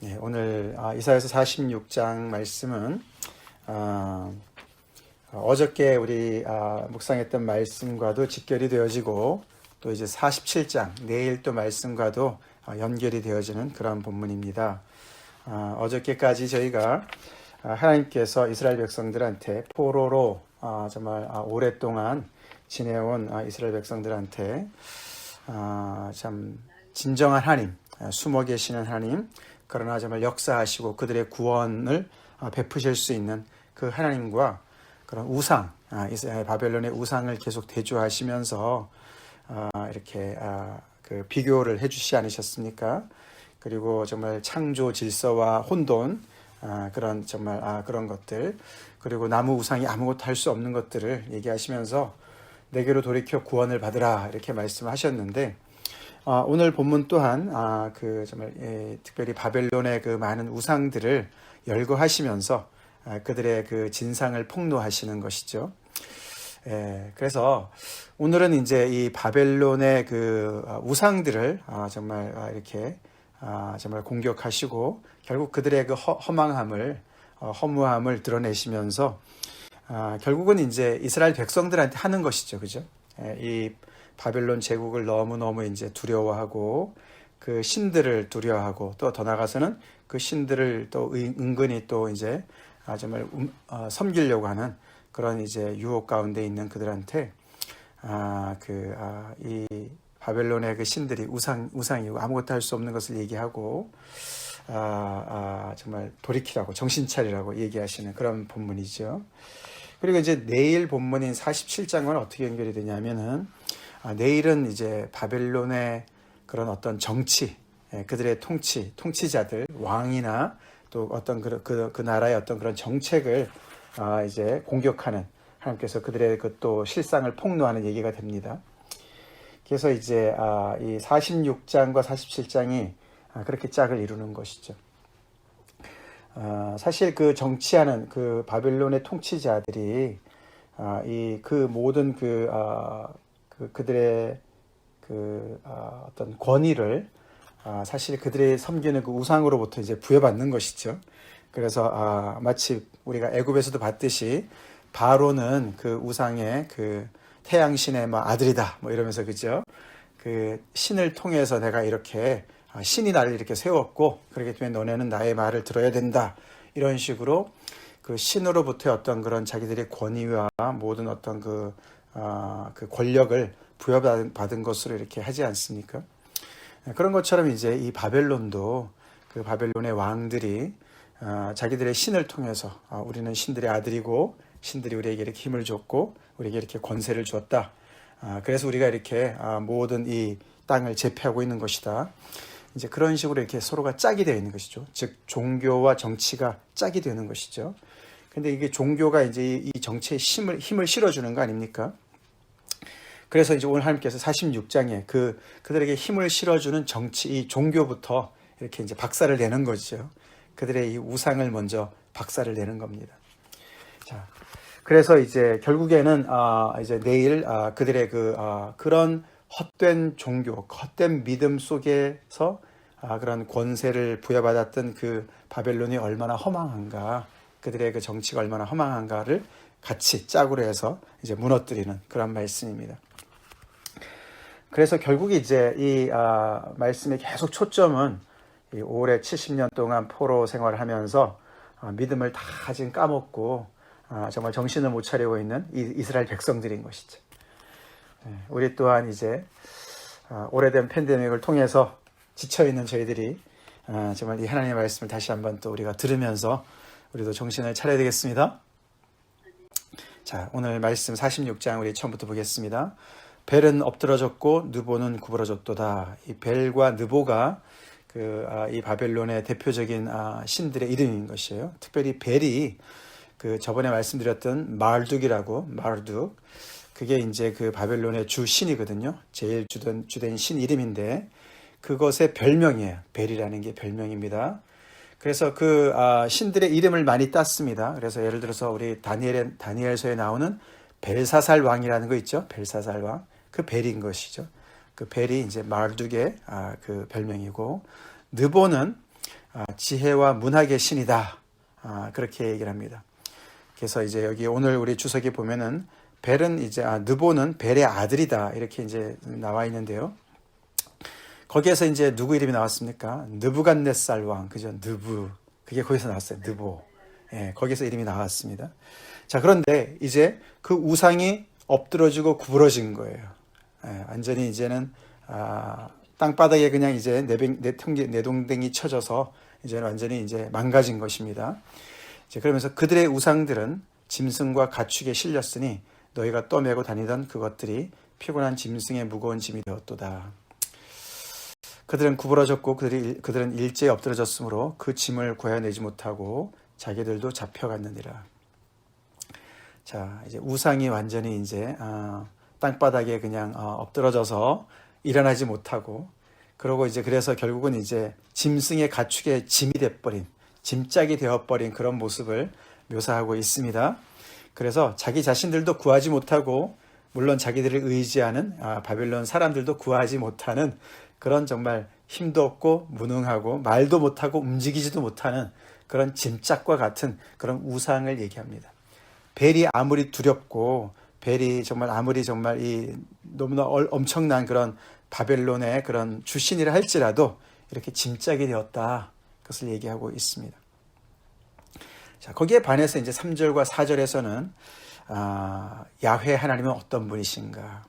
네, 오늘 이사야서 46장 말씀은 어저께 우리 묵상했던 말씀과도 직결이 되어지고 또 이제 47장 내일 또 말씀과도 연결이 되어지는 그런 본문입니다. 어저께까지 저희가 하나님께서 이스라엘 백성들한테 포로로 정말 오랫동안 지내온 이스라엘 백성들한테 참 진정한 하나님, 숨어 계시는 하나님, 그러나 정말 역사하시고 그들의 구원을 베푸실 수 있는 그 하나님과 그런 우상, 바벨론의 우상을 계속 대조하시면서 이렇게 그 비교를 해주시지 않으셨습니까? 그리고 정말 창조 질서와 혼돈, 그런 정말 그런 것들, 그리고 나무 우상이 아무것도 할 수 없는 것들을 얘기하시면서 내게로 돌이켜 구원을 받으라 이렇게 말씀하셨는데, 오늘 본문 또한 그 정말 특별히 바벨론의 그 많은 우상들을 열거하시면서 그들의 그 진상을 폭로하시는 것이죠. 그래서 오늘은 이제 이 바벨론의 그 우상들을 정말 이렇게 정말 공격하시고 결국 그들의 그 허무함을 드러내시면서 결국은 이제 이스라엘 백성들한테 하는 것이죠, 그죠? 이 바벨론 제국을 너무너무 이제 두려워하고 그 신들을 두려워하고 또 더 나아가서는 그 신들을 또 은근히 또 이제 정말 섬기려고 하는 그런 이제 유혹 가운데 있는 그들한테 이 바벨론의 그 신들이 우상이고 아무것도 할 수 없는 것을 얘기하고 정말 돌이키라고 정신 차리라고 얘기하시는 그런 본문이죠. 그리고 이제 내일 본문인 47장과는 어떻게 연결이 되냐면은 내일은 이제 바벨론의 그런 어떤 정치, 그들의 통치자들, 왕이나 또 어떤 그 나라의 어떤 그런 정책을 이제 공격하는 하나님께서 그들의 그 또 실상을 폭로하는 얘기가 됩니다. 그래서 이제 이 46장과 47장이 그렇게 짝을 이루는 것이죠. 사실 그 정치하는 그 바벨론의 통치자들이 그 모든 그들의 어떤 권위를 사실 그들의 섬기는 그 우상으로부터 이제 부여받는 것이죠. 그래서 마치 우리가 애굽에서도 봤듯이 바로는 그 우상의 그 태양신의 아들이다 이러면서 그죠? 그 신을 통해서 내가 이렇게 신이 나를 이렇게 세웠고 그렇기 때문에 너네는 나의 말을 들어야 된다 이런 식으로 그 신으로부터의 어떤 그런 자기들의 권위와 모든 어떤 그 권력을 부여받은 것으로 이렇게 하지 않습니까? 그런 것처럼 이제 이 바벨론도 그 바벨론의 왕들이 자기들의 신을 통해서 우리는 신들의 아들이고 신들이 우리에게 이렇게 힘을 줬고 우리에게 이렇게 권세를 주었다. 그래서 우리가 이렇게 모든 이 땅을 제패하고 있는 것이다. 이제 그런 식으로 이렇게 서로가 짝이 되어 있는 것이죠. 즉 종교와 정치가 짝이 되는 것이죠. 근데 이게 종교가 이제 이 정치에 힘을 실어주는 거 아닙니까? 그래서 이제 오늘 하나님께서 46장에 그들에게 힘을 실어주는 정치, 이 종교부터 이렇게 이제 박살을 내는 거죠. 그들의 이 우상을 먼저 박살을 내는 겁니다. 자, 그래서 이제 결국에는 이제 내일 그들의 그런 헛된 종교, 헛된 믿음 속에서 그런 권세를 부여받았던 그 바벨론이 얼마나 허망한가, 그들의 그 정치가 얼마나 허망한가를 같이 짝으로 해서 이제 무너뜨리는 그런 말씀입니다. 그래서 결국 이제 이 말씀의 계속 초점은 이 올해 70년 동안 포로 생활을 하면서 믿음을 다 지금 까먹고 정말 정신을 못 차리고 있는 이스라엘 백성들인 것이죠. 우리 또한 이제 오래된 팬데믹을 통해서 지쳐있는 저희들이 정말 이 하나님의 말씀을 다시 한번 또 우리가 들으면서 우리도 정신을 차려야 되겠습니다. 자, 오늘 말씀 46장 우리 처음부터 보겠습니다. 벨은 엎드러졌고 느보는 구부러졌도다. 이 벨과 느보가 이 바벨론의 대표적인 신들의 이름인 것이에요. 특별히 벨이 저번에 말씀드렸던 마르둑이라고, 마르둑, 그게 이제 그 바벨론의 주 신이거든요. 제일 주된 신 이름인데 그것의 별명이에요. 벨이라는 게 별명입니다. 그래서 그 신들의 이름을 많이 땄습니다. 그래서 예를 들어서 우리 다니엘서에 나오는 벨사살 왕이라는 거 있죠. 벨사살 왕. 그 벨인 것이죠. 그 벨이 이제 마르둑의 그 별명이고, 느보는 지혜와 문학의 신이다. 그렇게 얘기를 합니다. 그래서 이제 여기 오늘 우리 주석에 보면은 벨은 이제 느보는 벨의 아들이다 이렇게 이제 나와 있는데요. 거기에서 이제 누구 이름이 나왔습니까? 느부갓네살 왕, 그죠? 느부, 그게 거기서 나왔어요. 느보. 예, 거기서 이름이 나왔습니다. 자, 그런데 이제 그 우상이 엎드러지고 구부러진 거예요. 예, 완전히 이제는 땅바닥에 그냥 이제 내동댕이 쳐져서 이제는 완전히 이제 망가진 것입니다. 이제 그러면서 그들의 우상들은 짐승과 가축에 실렸으니 너희가 떠매고 다니던 그것들이 피곤한 짐승의 무거운 짐이 되었도다. 그들은 구부러졌고 그들은 일제히 엎드러졌으므로 그 짐을 구해내지 못하고 자기들도 잡혀갔느니라. 자, 이제 우상이 완전히 이제 땅바닥에 그냥 엎드러져서 일어나지 못하고, 그러고 이제 그래서 결국은 이제 짐승의 가축의 짐이 돼버린, 짐짝이 되어버린 그런 모습을 묘사하고 있습니다. 그래서 자기 자신들도 구하지 못하고, 물론 자기들을 의지하는 바벨론 사람들도 구하지 못하는 그런 정말 힘도 없고 무능하고 말도 못하고 움직이지도 못하는 그런 짐짝과 같은 그런 우상을 얘기합니다. 벨이 아무리 두렵고 벨이 정말 아무리 정말 이 너무나 엄청난 그런 바벨론의 그런 주신이라 할지라도 이렇게 짐짝이 되었다. 그것을 얘기하고 있습니다. 자, 거기에 반해서 이제 3절과 4절에서는 야훼 하나님은 어떤 분이신가?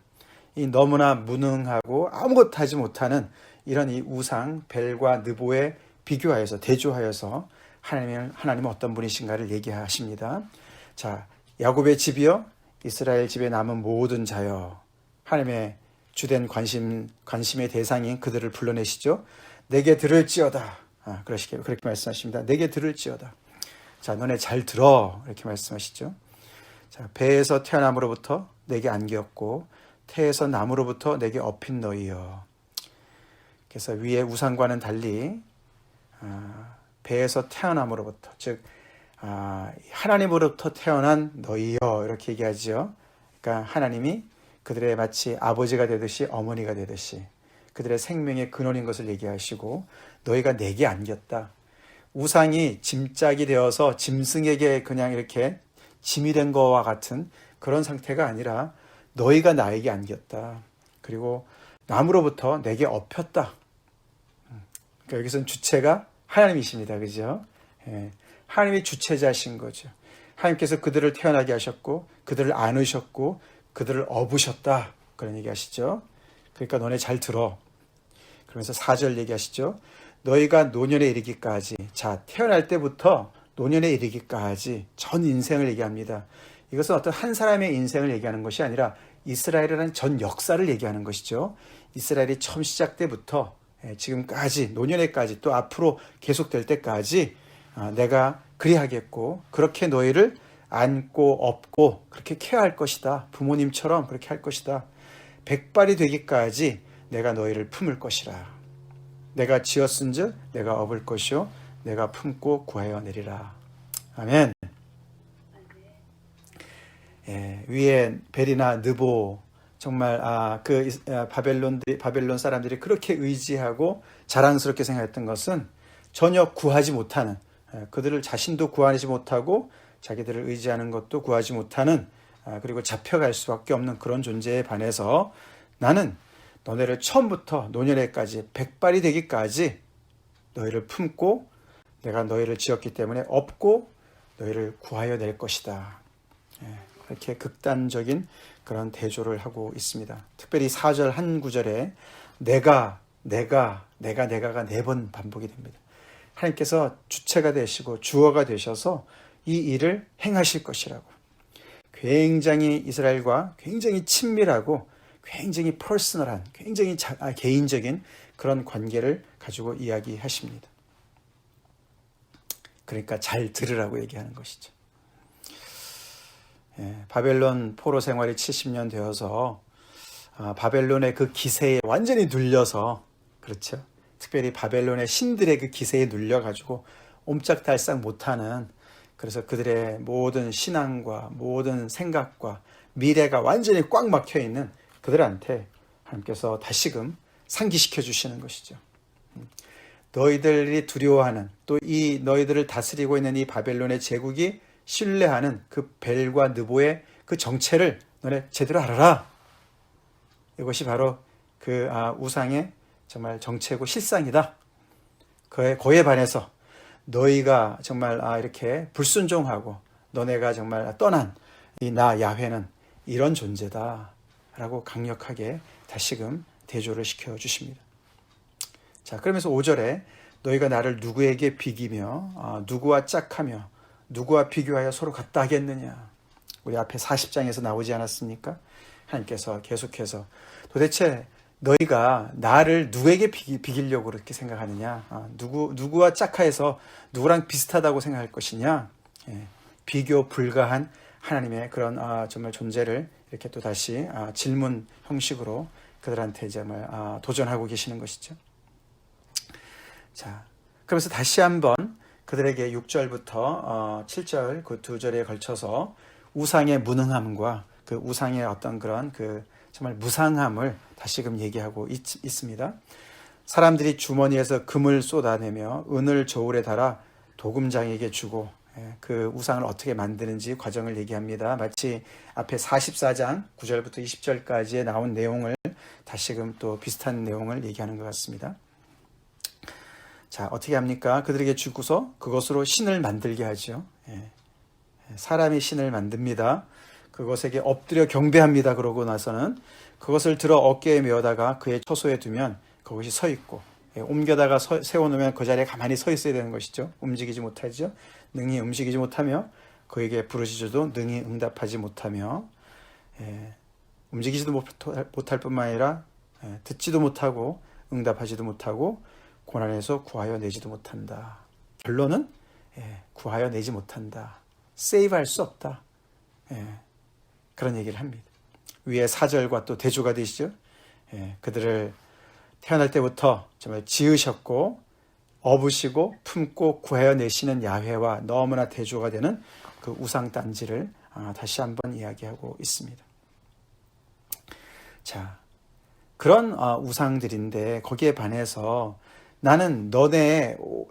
이 너무나 무능하고 아무것도 하지 못하는 이런 이 우상 벨과 느보에 비교하여서 대조하여서 하나님은 어떤 분이신가를 얘기하십니다. 자, 야곱의 집이여 이스라엘 집에 남은 모든 자여, 하나님의 주된 관심의 대상인 그들을 불러내시죠. 내게 들을지어다. 그렇게 말씀하십니다. 내게 들을지어다. 자, 너네 잘 들어. 이렇게 말씀하시죠. 자, 배에서 태어남으로부터 내게 안겼고 태에서 남으로부터 내게 업힌 너희여. 그래서 위에 우상과는 달리 배에서 태어남으로부터, 즉 하나님으로부터 태어난 너희여 이렇게 얘기하죠. 그러니까 하나님이 그들의 마치 아버지가 되듯이 어머니가 되듯이 그들의 생명의 근원인 것을 얘기하시고, 너희가 내게 안겼다. 우상이 짐짝이 되어서 짐승에게 그냥 이렇게 짐이 된 것과 같은 그런 상태가 아니라 너희가 나에게 안겼다. 그리고 남으로부터 내게 업혔다. 그러니까 여기서는 주체가 하나님이십니다. 그죠? 예, 하나님이 주체자신 거죠. 하나님께서 그들을 태어나게 하셨고 그들을 안으셨고 그들을 업으셨다. 그런 얘기 하시죠. 그러니까 너네 잘 들어. 그러면서 4절 얘기하시죠. 너희가 노년에 이르기까지, 자, 태어날 때부터 노년에 이르기까지 전 인생을 얘기합니다. 이것은 어떤 한 사람의 인생을 얘기하는 것이 아니라 이스라엘이라는 전 역사를 얘기하는 것이죠. 이스라엘이 처음 시작 때부터 지금까지, 노년에까지, 또 앞으로 계속될 때까지 내가 그리하겠고 그렇게 너희를 안고 업고 그렇게 케어할 것이다. 부모님처럼 그렇게 할 것이다. 백발이 되기까지 내가 너희를 품을 것이라. 내가 지었은즉 내가 업을 것이요 내가 품고 구하여 내리라. 아멘. 예, 위에 벨이나 느보, 정말 바벨론 사람들이 그렇게 의지하고 자랑스럽게 생각했던 것은 전혀 구하지 못하는, 그들을 자신도 구하지 못하고 자기들을 의지하는 것도 구하지 못하는, 그리고 잡혀갈 수밖에 없는 그런 존재에 반해서 나는 너네를 처음부터 노년에까지 백발이 되기까지 너희를 품고 내가 너희를 지었기 때문에 업고 너희를 구하여 낼 것이다. 이렇게 극단적인 그런 대조를 하고 있습니다. 특별히 4절 한 구절에 내가가 4번 반복이 됩니다. 하나님께서 주체가 되시고 주어가 되셔서 이 일을 행하실 것이라고. 굉장히 이스라엘과 굉장히 친밀하고 굉장히 퍼스널한, 굉장히 개인적인 그런 관계를 가지고 이야기하십니다. 그러니까 잘 들으라고 얘기하는 것이죠. 바벨론 포로 생활이 70년 되어서 바벨론의 그 기세에 완전히 눌려서, 그렇죠. 특별히 바벨론의 신들의 그 기세에 눌려가지고 옴짝달싹 못하는, 그래서 그들의 모든 신앙과 모든 생각과 미래가 완전히 꽉 막혀 있는 그들한테 하나님께서 다시금 상기시켜 주시는 것이죠. 너희들이 두려워하는 또 이 너희들을 다스리고 있는 이 바벨론의 제국이 신뢰하는 그 벨과 느보의 그 정체를 너네 제대로 알아라. 이것이 바로 그 우상의 정말 정체고 실상이다. 그에 반해서 너희가 정말 이렇게 불순종하고 너네가 정말 떠난 이 나 야훼는 이런 존재다 라고 강력하게 다시금 대조를 시켜주십니다. 자, 그러면서 5절에 너희가 나를 누구에게 비기며 누구와 짝하며 누구와 비교하여 서로 같다 하겠느냐. 우리 앞에 40장에서 나오지 않았습니까? 하나님께서 계속해서 도대체 너희가 나를 누구에게 비기려고 그렇게 생각하느냐. 누구와 짝하여서 누구랑 비슷하다고 생각할 것이냐. 비교 불가한 하나님의 그런 정말 존재를 이렇게 또 다시 질문 형식으로 그들한테 정말 도전하고 계시는 것이죠. 자, 그러면서 다시 한번 그들에게 6절부터 7절 그 두 절에 걸쳐서 우상의 무능함과 그 우상의 어떤 그런 그 정말 무상함을 다시금 얘기하고 있습니다. 사람들이 주머니에서 금을 쏟아내며 은을 저울에 달아 도금장에게 주고 그 우상을 어떻게 만드는지 과정을 얘기합니다. 마치 앞에 44장 9절부터 20절까지에 나온 내용을 다시금 또 비슷한 내용을 얘기하는 것 같습니다. 자, 어떻게 합니까? 그들에게 주고서 그것으로 신을 만들게 하죠. 사람이 신을 만듭니다. 그것에게 엎드려 경배합니다. 그러고 나서는 그것을 들어 어깨에 메어다가 그의 처소에 두면 그것이 서 있고, 옮겨다가 세워놓으면 그 자리에 가만히 서 있어야 되는 것이죠. 움직이지 못하죠. 능히 움직이지 못하며 그에게 부르짖어도 능히 응답하지 못하며 움직이지도 못할 뿐만 아니라 듣지도 못하고 응답하지도 못하고 고난에서 구하여 내지도 못한다. 결론은 구하여 내지 못한다. 세이브할 수 없다. 그런 얘기를 합니다. 위에 4절과 또 대조가 되시죠. 그들을 태어날 때부터 정말 지으셨고 업으시고 품고 구하여 내시는 야훼와 너무나 대조가 되는 그 우상 단지를 다시 한번 이야기하고 있습니다. 자, 그런 우상들인데 거기에 반해서 나는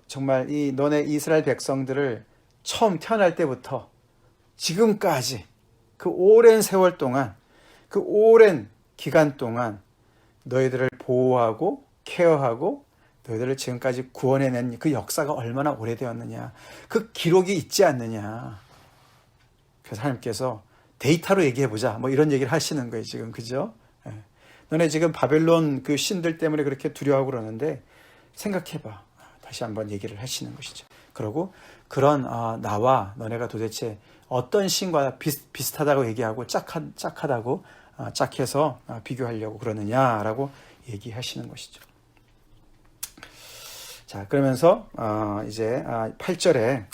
정말 너네 이스라엘 백성들을 처음 태어날 때부터 지금까지 그 오랜 세월 동안 그 오랜 기간 동안 너희들을 보호하고 케어하고 너희들을 지금까지 구원해낸 그 역사가 얼마나 오래되었느냐. 그 기록이 있지 않느냐. 그래서 하나님께서 데이터로 얘기해보자. 뭐 이런 얘기를 하시는 거예요, 지금. 그죠? 너네 지금 바벨론 그 신들 때문에 그렇게 두려워하고 그러는데 생각해봐. 다시 한번 얘기를 하시는 것이죠. 그리고 그런 나와 너네가 도대체 어떤 신과 비슷하다고 얘기하고 짝하다고 짝해서 비교하려고 그러느냐라고 얘기하시는 것이죠. 자, 그러면서 이제 8절에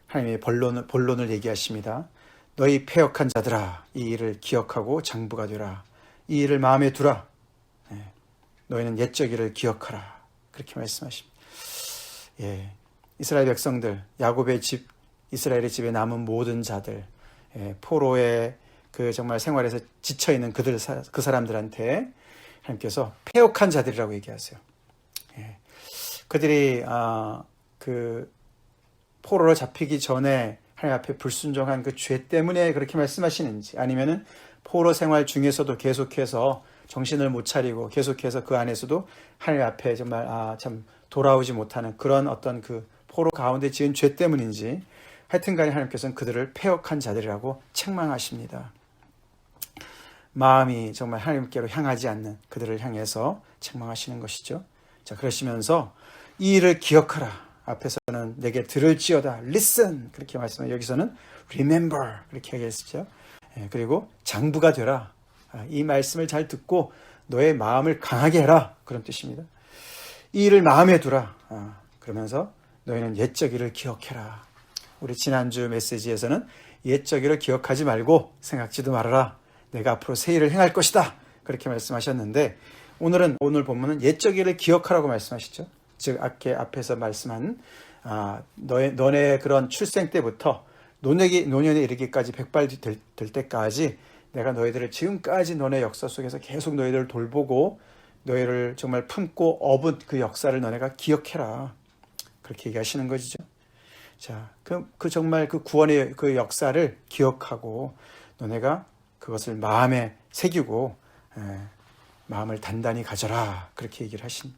하나님의 본론을 얘기하십니다. 너희 패역한 자들아, 이 일을 기억하고 장부가 되라. 이 일을 마음에 두라. 너희는 옛적 일을 기억하라. 그렇게 말씀하십니다. 이스라엘 백성들, 야곱의 집, 이스라엘의 집에 남은 모든 자들, 포로의 그 정말 생활에서 지쳐있는 그 사람들한테 하나님께서 패역한 자들이라고 얘기하세요. 그들이 그 포로로 잡히기 전에 하나님 앞에 불순종한 그 죄 때문에 그렇게 말씀하시는지, 아니면은 포로 생활 중에서도 계속해서 정신을 못 차리고 계속해서 그 안에서도 하나님 앞에 정말 참 돌아오지 못하는 그런 어떤 그 포로 가운데 지은 죄 때문인지, 하여튼간에 하나님께서는 그들을 패역한 자들이라고 책망하십니다. 마음이 정말 하나님께로 향하지 않는 그들을 향해서 책망하시는 것이죠. 자, 그러시면서 이 일을 기억하라. 앞에서는 내게 들을지어다. listen. 그렇게 말씀하고 여기서는 remember. 그렇게 얘기했죠. 그리고 장부가 되라. 이 말씀을 잘 듣고 너의 마음을 강하게 해라. 그런 뜻입니다. 이 일을 마음에 두라. 그러면서 너희는 옛적 일을 기억해라. 우리 지난주 메시지에서는 옛적 일을 기억하지 말고 생각지도 말아라. 내가 앞으로 새 일을 행할 것이다. 그렇게 말씀하셨는데 오늘 본문은 옛적 일을 기억하라고 말씀하시죠. 즉 앞에서 말씀한 너네 그런 출생 때부터 노년에 이르기까지 백발이 될 때까지 내가 너희들을 지금까지 너네 역사 속에서 계속 너희들을 돌보고 너희를 정말 품고 업은 그 역사를 너네가 기억해라. 그렇게 얘기하시는 것이죠. 자, 그 정말 그 구원의 그 역사를 기억하고 너네가 그것을 마음에 새기고 마음을 단단히 가져라. 그렇게 얘기를 하신.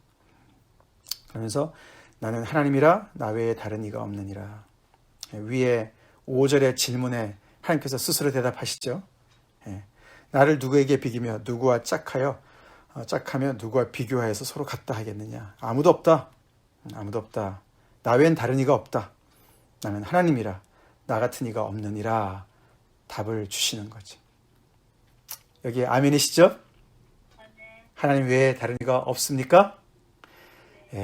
그러면서 나는 하나님이라 나 외에 다른 이가 없느니라. 위에 5절의 질문에 하나님께서 스스로 대답하시죠. 나를 누구에게 비기며 누구와 짝하며 누구와 비교하여서 서로 같다 하겠느냐. 아무도 없다. 아무도 없다. 나 외엔 다른 이가 없다. 나는 하나님이라 나 같은 이가 없느니라. 답을 주시는 거죠. 여기 아멘이시죠? 하나님 외에 다른 이가 없습니까?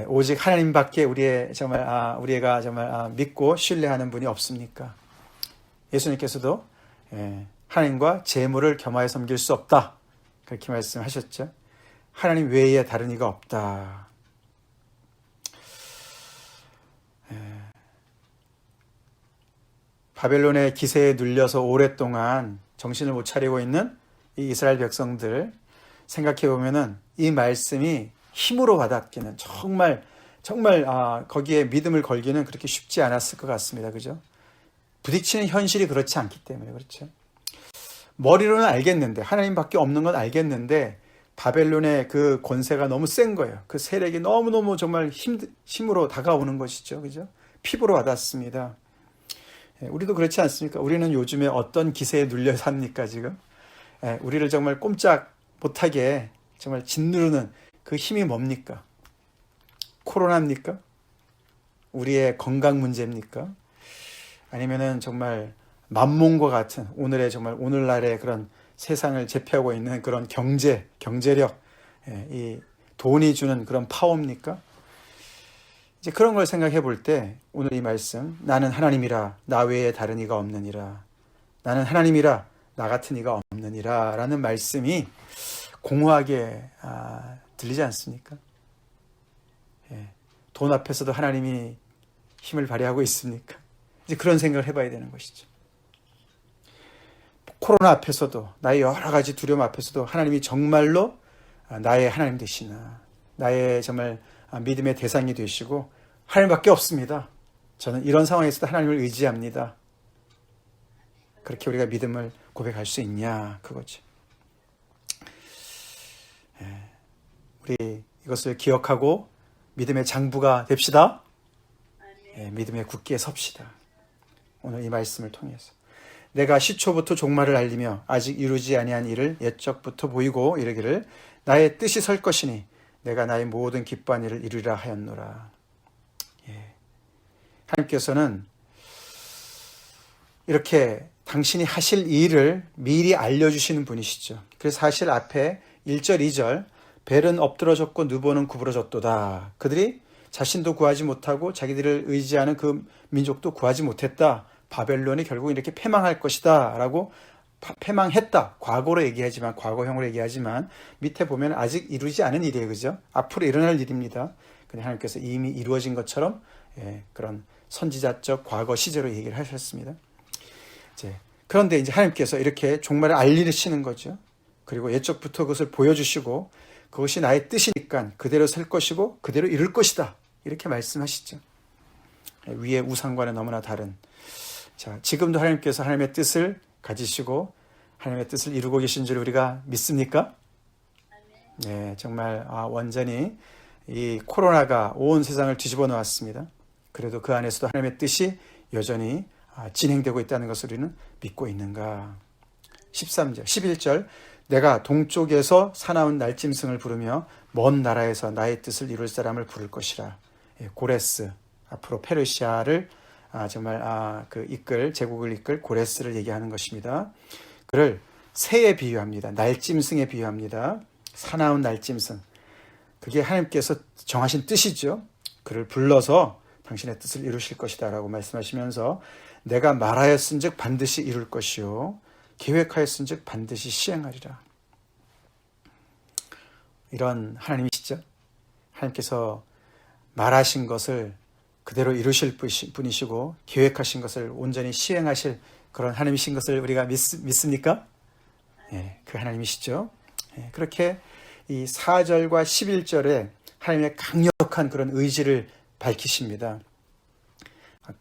오직 하나님밖에 우리가 정말 믿고 신뢰하는 분이 없습니까? 예수님께서도 하나님과 재물을 겸하여 섬길 수 없다. 그렇게 말씀하셨죠. 하나님 외에 다른 이가 없다. 바벨론의 기세에 눌려서 오랫동안 정신을 못 차리고 있는 이 이스라엘 백성들 생각해 보면은 이 말씀이 힘으로 와닿기는 정말 거기에 믿음을 걸기는 그렇게 쉽지 않았을 것 같습니다. 그죠? 부딪히는 현실이 그렇지 않기 때문에 그렇죠. 머리로는 알겠는데 하나님밖에 없는 건 알겠는데 바벨론의 그 권세가 너무 센 거예요. 그 세력이 너무너무 정말 힘으로 다가오는 것이죠. 그죠? 피부로 와닿습니다. 우리도 그렇지 않습니까? 우리는 요즘에 어떤 기세에 눌려 삽니까, 지금? 우리를 정말 꼼짝 못하게 정말 짓누르는 그 힘이 뭡니까? 코로나입니까? 우리의 건강 문제입니까? 아니면은 정말 만몬과 같은 오늘날의 그런 세상을 제패하고 있는 그런 경제력, 이 돈이 주는 그런 파워입니까? 이제 그런 걸 생각해 볼 때 오늘 이 말씀, 나는 하나님이라 나 외에 다른 이가 없느니라. 나는 하나님이라 나 같은 이가 없느니라 라는 말씀이 공허하게 들리지 않습니까? 돈 앞에서도 하나님이 힘을 발휘하고 있습니까? 이제 그런 생각을 해봐야 되는 것이죠. 코로나 앞에서도 나의 여러 가지 두려움 앞에서도 하나님이 정말로 나의 하나님 되시나, 나의 정말 믿음의 대상이 되시고 하나님밖에 없습니다. 저는 이런 상황에서도 하나님을 의지합니다. 그렇게 우리가 믿음을 고백할 수 있냐, 그거죠. 우리 이것을 기억하고 믿음의 장부가 됩시다. 믿음의 굳게 섭시다. 오늘 이 말씀을 통해서 내가 시초부터 종말을 알리며 아직 이루지 아니한 일을 옛적부터 보이고 이르기를 나의 뜻이 설 것이니 내가 나의 모든 기뻐한 일을 이루리라 하였노라. 하나님께서는 이렇게 당신이 하실 일을 미리 알려주시는 분이시죠. 그래서 사실 앞에 1절, 2절 벨은 엎드러졌고 느보는 구부러졌도다. 그들이 자신도 구하지 못하고 자기들을 의지하는 그 민족도 구하지 못했다. 바벨론이 결국 이렇게 패망할 것이다 라고 패망했다. 과거형으로 얘기하지만 밑에 보면 아직 이루지 않은 일이에요. 그죠? 앞으로 일어날 일입니다. 근데 하나님께서 이미 이루어진 것처럼 그런 선지자적 과거 시제로 얘기를 하셨습니다. 그런데 이제 하나님께서 이렇게 종말을 알리시는 거죠. 그리고 옛적부터 그것을 보여주시고 그것이 나의 뜻이니까 그대로 살 것이고 그대로 이룰 것이다. 이렇게 말씀하시죠. 위의 우상과는 너무나 다른. 지금도 하나님께서 하나님의 뜻을 가지시고 하나님의 뜻을 이루고 계신 줄 우리가 믿습니까? 네, 정말 완전히 이 코로나가 온 세상을 뒤집어 놓았습니다. 그래도 그 안에서도 하나님의 뜻이 여전히 진행되고 있다는 것을 우리는 믿고 있는가. 13절, 11절 내가 동쪽에서 사나운 날짐승을 부르며 먼 나라에서 나의 뜻을 이룰 사람을 부를 것이라. 고레스, 앞으로 페르시아를 정말 제국을 이끌 고레스를 얘기하는 것입니다. 그를 새에 비유합니다. 날짐승에 비유합니다. 사나운 날짐승. 그게 하나님께서 정하신 뜻이죠. 그를 불러서 당신의 뜻을 이루실 것이다 라고 말씀하시면서 내가 말하였은즉 반드시 이룰 것이요 계획하였은즉 반드시 시행하리라. 이런 하나님이시죠. 하나님께서 말하신 것을 그대로 이루실 분이시고 계획하신 것을 온전히 시행하실 그런 하나님이신 것을 우리가 믿습니까? 그 하나님이시죠. 그렇게 이 4절과 11절에 하나님의 강력한 그런 의지를 밝히십니다.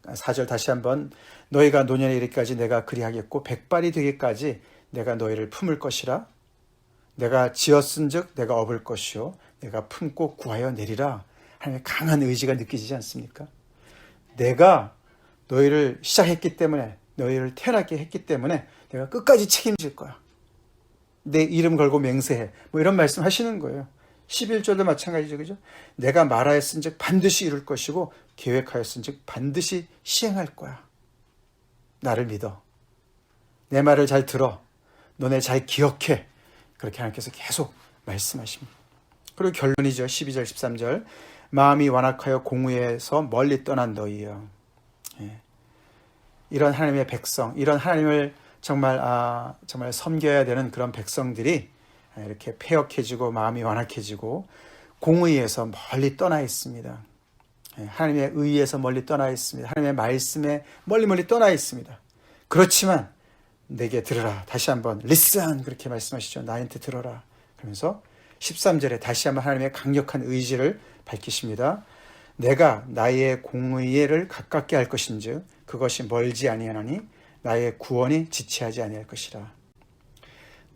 4절 다시 한번 너희가 노년에 이르기까지 내가 그리하겠고 백발이 되기까지 내가 너희를 품을 것이라. 내가 지었은즉 내가 업을 것이요 내가 품고 구하여 내리라. 하나님의 강한 의지가 느껴지지 않습니까? 내가 너희를 시작했기 때문에, 너희를 태어나게 했기 때문에 내가 끝까지 책임질 거야. 내 이름 걸고 맹세해. 뭐 이런 말씀 하시는 거예요. 11절도 마찬가지죠. 그죠? 내가 말하였은즉 반드시 이룰 것이고 계획하였은즉 반드시 시행할 거야. 나를 믿어. 내 말을 잘 들어. 너네 잘 기억해. 그렇게 하나님께서 계속 말씀하십니다. 그리고 결론이죠. 12절 13절 마음이 완악하여 공의에서 멀리 떠난 너희여. 예. 이런 하나님의 백성, 이런 하나님을 정말 섬겨야 되는 그런 백성들이 이렇게 패역해지고 마음이 완악해지고 공의에서 멀리 떠나 있습니다. 하나님의 의에서 멀리 떠나 있습니다. 하나님의 말씀에 멀리 떠나 있습니다. 그렇지만 내게 들으라. 다시 한번 listen 그렇게 말씀하시죠. 나한테 들어라. 그러면서 13절에 다시 한번 하나님의 강력한 의지를 밝히십니다. 내가 나의 공의를 가깝게 할 것인즉 그것이 멀지 아니하나니 나의 구원이 지체하지 아니할 것이라.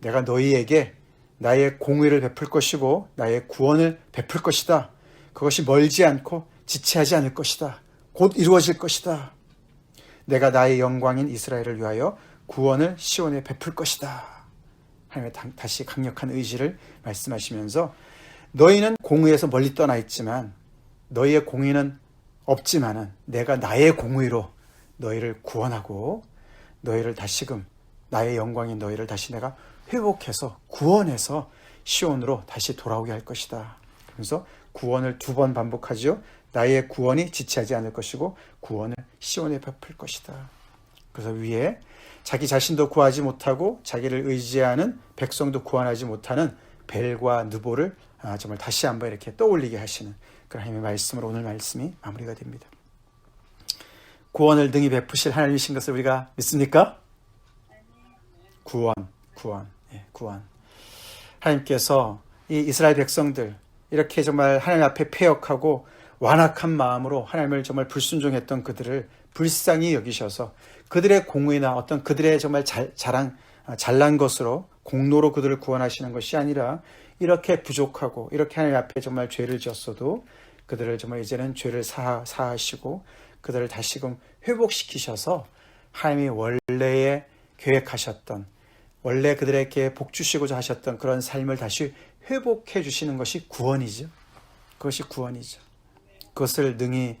내가 너희에게 나의 공의를 베풀 것이고 나의 구원을 베풀 것이다. 그것이 멀지 않고 지체하지 않을 것이다. 곧 이루어질 것이다. 내가 나의 영광인 이스라엘을 위하여 구원을 시온에 베풀 것이다. 하나님의 다시 강력한 의지를 말씀하시면서 너희는 공의에서 멀리 떠나 있지만 너희의 공의는 없지만은 내가 나의 공의로 너희를 구원하고 너희를 다시금 나의 영광인 너희를 다시 내가 회복해서 구원해서 시온으로 다시 돌아오게 할 것이다. 그래서 구원을 2번 반복하지요. 나의 구원이 지체하지 않을 것이고 구원을 시온에 베풀 것이다. 그래서 위에 자기 자신도 구하지 못하고 자기를 의지하는 백성도 구원하지 못하는 벨과 느보를 정말 다시 한번 이렇게 떠올리게 하시는 그 하나님의 말씀으로 오늘 말씀이 마무리가 됩니다. 구원을 능히 베푸실 하나님이신 것을 우리가 믿습니까? 구원. 하나님께서 이 이스라엘 백성들 이렇게 정말 하나님 앞에 패역하고 완악한 마음으로 하나님을 정말 불순종했던 그들을 불쌍히 여기셔서 그들의 공의나 어떤 그들의 정말 잘난 것으로 공로로 그들을 구원하시는 것이 아니라 이렇게 부족하고 이렇게 하나님 앞에 정말 죄를 지었어도 그들을 정말 이제는 죄를 사하시고 그들을 다시금 회복시키셔서 하나님이 원래에 계획하셨던 원래 그들에게 복 주시고자 하셨던 그런 삶을 다시 회복해 주시는 것이 구원이죠. 그것이 구원이죠. 그것을 능히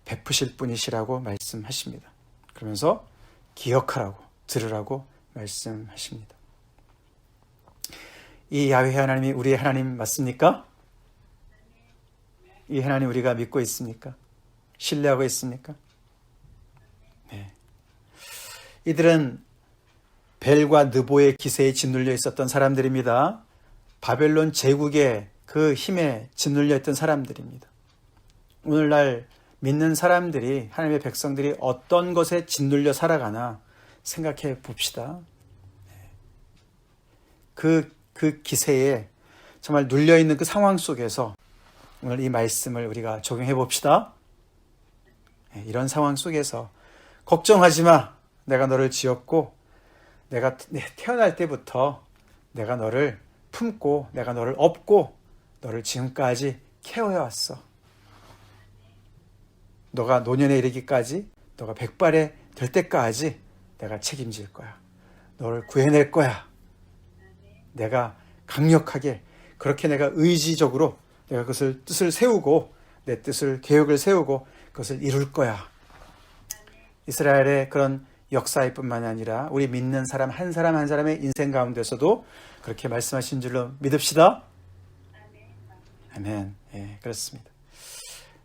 베푸실 분이시라고 말씀하십니다. 그러면서 기억하라고 들으라고 말씀하십니다. 이 야훼 하나님이 우리의 하나님 맞습니까? 이 하나님 우리가 믿고 있습니까? 신뢰하고 있습니까? 네. 이들은 벨과 느보의 기세에 짓눌려 있었던 사람들입니다. 바벨론 제국의 그 힘에 짓눌려 있던 사람들입니다. 오늘날 믿는 사람들이 하나님의 백성들이 어떤 것에 짓눌려 살아가나 생각해 봅시다. 그 기세에 정말 눌려있는 그 상황 속에서 오늘 이 말씀을 우리가 적용해 봅시다. 이런 상황 속에서 걱정하지 마. 내가 너를 지었고 내가 태어날 때부터 내가 너를 품고 내가 너를 업고 너를 지금까지 케어해왔어. 너가 노년에 이르기까지 너가 백발에 될 때까지 내가 책임질 거야. 너를 구해낼 거야. 내가 강력하게 그렇게 내가 의지적으로 내가 그것을 뜻을 세우고 내 뜻을 계획을 세우고 그것을 이룰 거야. 이스라엘의 그런 역사일 뿐만 아니라 우리 믿는 사람 한 사람의 인생 가운데서도 그렇게 말씀하신 줄로 믿읍시다. 아멘. 예, 그렇습니다.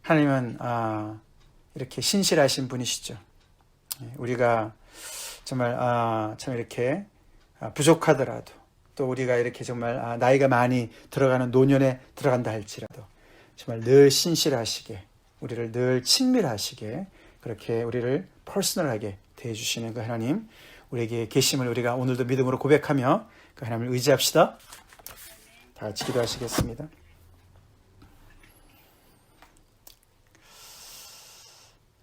하나님은 이렇게 신실하신 분이시죠. 우리가 정말 참 이렇게 부족하더라도 또 우리가 이렇게 정말 나이가 많이 들어가는 노년에 들어간다 할지라도 정말 늘 신실하시게 우리를 늘 친밀하시게 그렇게 우리를 퍼스널하게 대해주시는 그 하나님 우리에게 계심을 우리가 오늘도 믿음으로 고백하며 그 하나님을 의지합시다. 다 같이 기도하시겠습니다.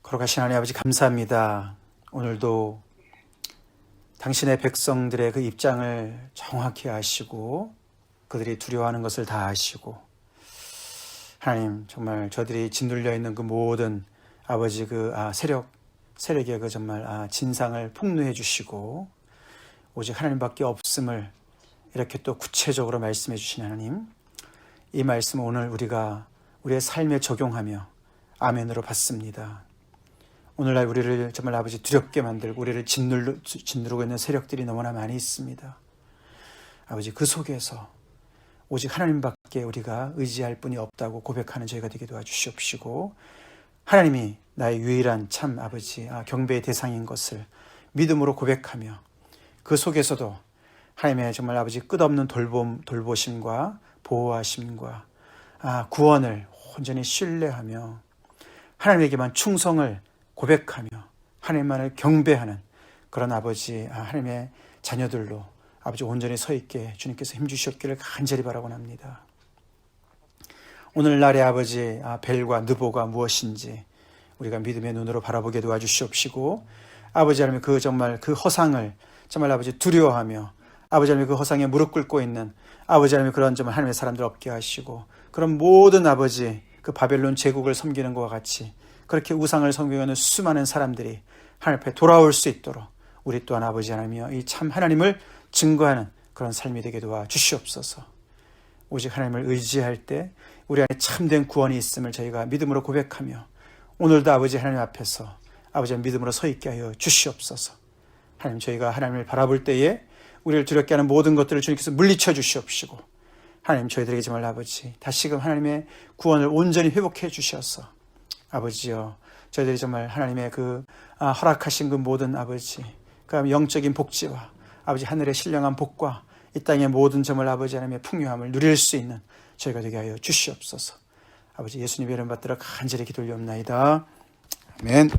거룩하신 하나님 아버지 감사합니다. 오늘도 당신의 백성들의 그 입장을 정확히 아시고 그들이 두려워하는 것을 다 아시고 하나님 정말 저들이 짓눌려 있는 그 모든 아버지 그 세력의 그 정말 진상을 폭로해 주시고 오직 하나님밖에 없음을 이렇게 또 구체적으로 말씀해 주신 하나님, 이 말씀을 오늘 우리가 우리의 삶에 적용하며 아멘으로 받습니다. 오늘날 우리를 정말 아버지 두렵게 만들고 우리를 짓누르고 있는 세력들이 너무나 많이 있습니다. 아버지 그 속에서 오직 하나님밖에 우리가 의지할 분이 없다고 고백하는 저희가 되게 도와주시옵시고 하나님이 나의 유일한 참 아버지 경배의 대상인 것을 믿음으로 고백하며 그 속에서도 하나님의 정말 아버지 끝없는 돌보심과 보호하심과 구원을 온전히 신뢰하며 하나님에게만 충성을 고백하며 하나님만을 경배하는 그런 아버지 하나님의 자녀들로 아버지 온전히 서 있게 주님께서 힘주시옵기를 간절히 바라곤 합니다. 오늘날의 아버지 벨과 느보가 무엇인지 우리가 믿음의 눈으로 바라보게 도와주시옵시고 아버지 하나님 그 정말 그 허상을 정말 아버지 두려워하며 아버지 하나님 그 허상에 무릎 꿇고 있는 아버지 하나님 그런 정말 하나님의 사람들 없게 하시고 그런 모든 아버지 그 바벨론 제국을 섬기는 것과 같이 그렇게 우상을 섬기는 수많은 사람들이 하나님 앞에 돌아올 수 있도록 우리 또한 아버지 하나님이여 이 참 하나님을 증거하는 그런 삶이 되게 도와주시옵소서. 오직 하나님을 의지할 때 우리 안에 참된 구원이 있음을 저희가 믿음으로 고백하며 오늘도 아버지 하나님 앞에서 아버지 믿음으로 서 있게 하여 주시옵소서. 하나님 저희가 하나님을 바라볼 때에 우리를 두렵게 하는 모든 것들을 주님께서 물리쳐 주시옵시고 하나님 저희들에게 정말 아버지 다시금 하나님의 구원을 온전히 회복해 주셔서 아버지여 저희들이 정말 하나님의 그 허락하신 그 모든 아버지 그 영적인 복지와 아버지 하늘의 신령한 복과 이 땅의 모든 정말 아버지 하나님의 풍요함을 누릴 수 있는 저희가 되게 하여 주시옵소서. 아버지 예수님의 이름 받들어 간절히 기도 올리옵나이다. 아멘.